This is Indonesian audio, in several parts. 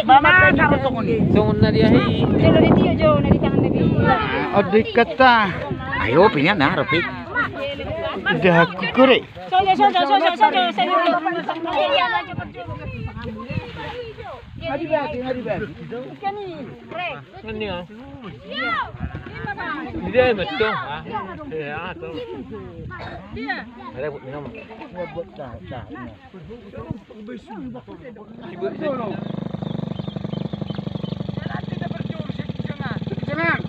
mama karo tungoni. Tungon na dia hi. Jolo di tiyo jo na di tangan na bi. Adik kata. Ayo pinya na Ropi. Dah kure. Sojo. Ngadi bagi. Kani. Rek. Ano ya? Dia betul. Ya, tu. Dia. Ada buat minum. Buat dah. Sibuk sini. Jangan.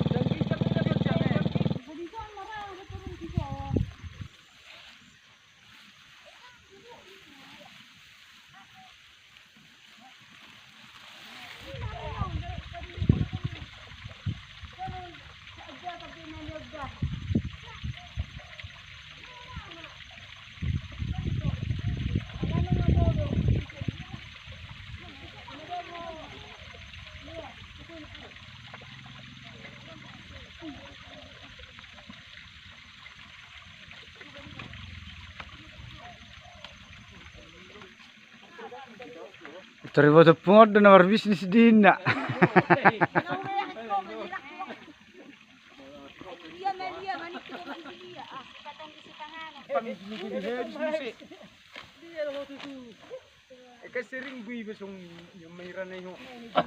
Terima kasih nomor bisnis dina. Sering bui besong yung mayroon na yung.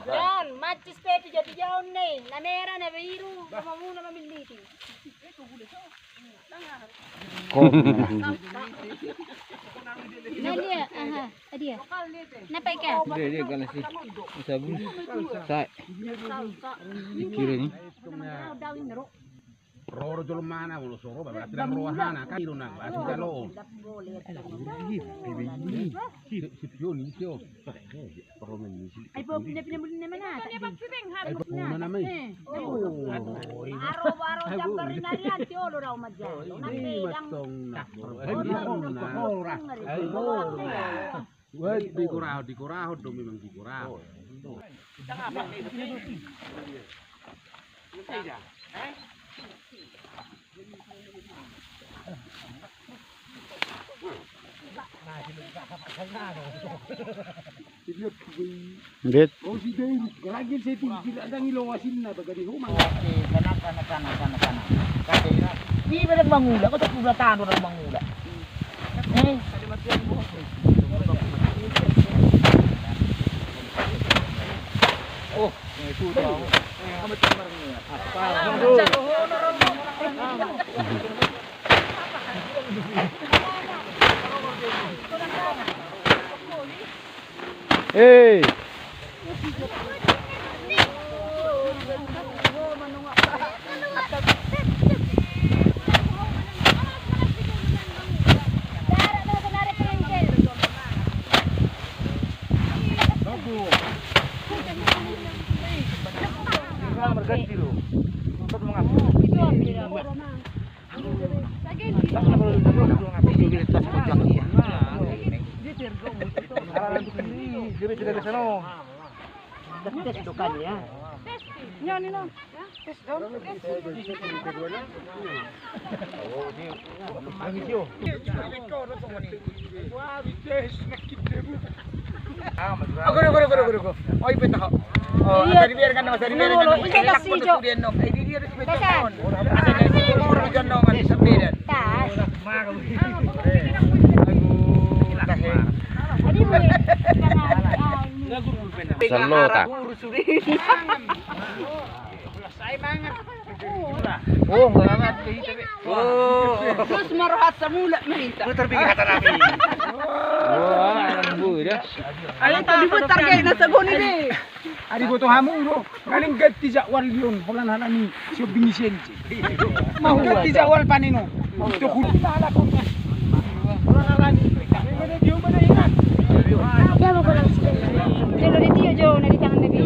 Yan, matches pepe jadi jauh nih. Na merah na biru, sama muna mamiliti. Nah dia, dia. Napa ikan? Dia kan sih. Sabun. Sai. Kira ni. Roro jolo mana wolo soro baba tilang rohana kairo nang basi jalo. Ay po pinapinamuli naman na. Ay puna naman. Araw-araw jam garin na riyan tiolo raw madyan. Matong na. Ay ora. Wah dikurao do memang dikurao. Bet. Oh si Dave, lagi saya tidak ada ngilawasin na baga di rumah. Sana. Kasi na. Di ba nagmangula? Kasi pulatano na mangula. Oh, may suda ako. Amat ka marang niya. Hey. Berganti lo. Untuk mengaku. Aku. Oh, ibu tahu. Oh, dari biarkan nama dari biarkan. Kita kasih jo. Ay di dia respeto kon. Asa na muro jan no ngan sabidan. Tas. Tahe. Adi mo ni. Salota. Oh, ngarangat kahita. Oh. Terus marohat sa mula mahita. Putar bigatan namin. Oh, ang buhay dah. Ayun tadi putar kay nasa guni ni. Ari ko to hamuro. Galing gatti jakwal yun. Hulan halani. Siyo binisensi. Gatti jakwal panino. Ito kulala ko. Hulan halani. Di mo na ingat. Ya mo ko lang sila. Jolo di tiyo jo na di tangan na bi.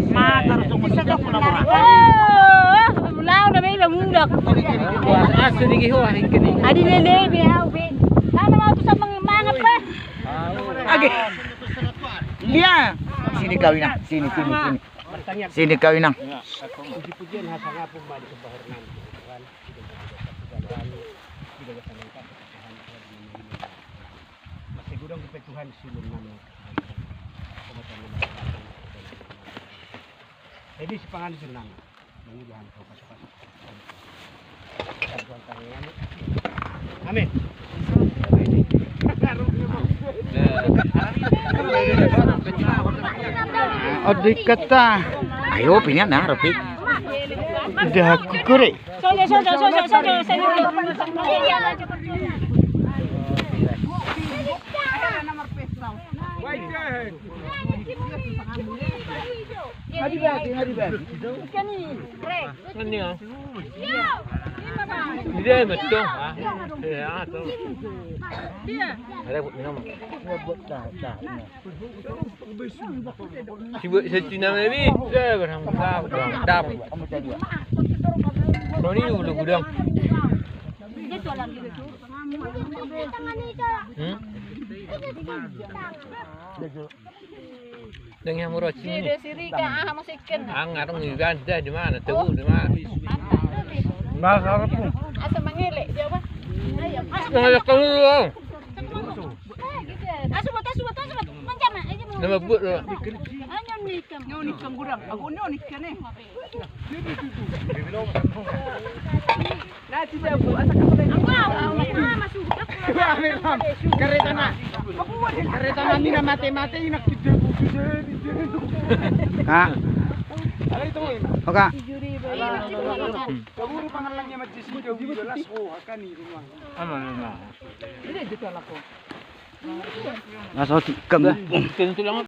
Matar tunggu sa kapula mo. Oh, mulao na may lamulak. Asa di giho ahin kini. Adi lele bi haw bi. Sana mo to sa mga pa. Agi. Dia. Sini kawin na. Sini. Sini kawin na. Puji-pujian hasa ngapong mali sa bahornan. Masigurong kepetuhan silum namin. Jadi si pangan senang. Mengulang kau pasok-pasok. Amin. Odi kata. Ayo pinian nah Ropi. Dah kukure. Kan ni ah. Dia betul ah. Tu. Ada buat minum. Sibuk setina baby. Saya orang dam. Ni dulu gudang. Dengan murah sini. Dia siri kan musikin. Ngarang ni kan dah di mana? Tahu di mana? Mas harap mo. Asa mangelek dia apa? Ayo. Nak keluar. Asu bata. Manjama aja mo. Nama buat lah. Anyon nikam. Nyo nikam gurang. Aku nyo nikam eh. Nanti dia bu asa masuk. Kereta na. Kereta na mina mate-mate inak tidak buku. Ha. Ala itu mo. Oka. Kaburu pangalannya majlis itu jelas akan ni rumah. Nasa tikam. Tentu lang.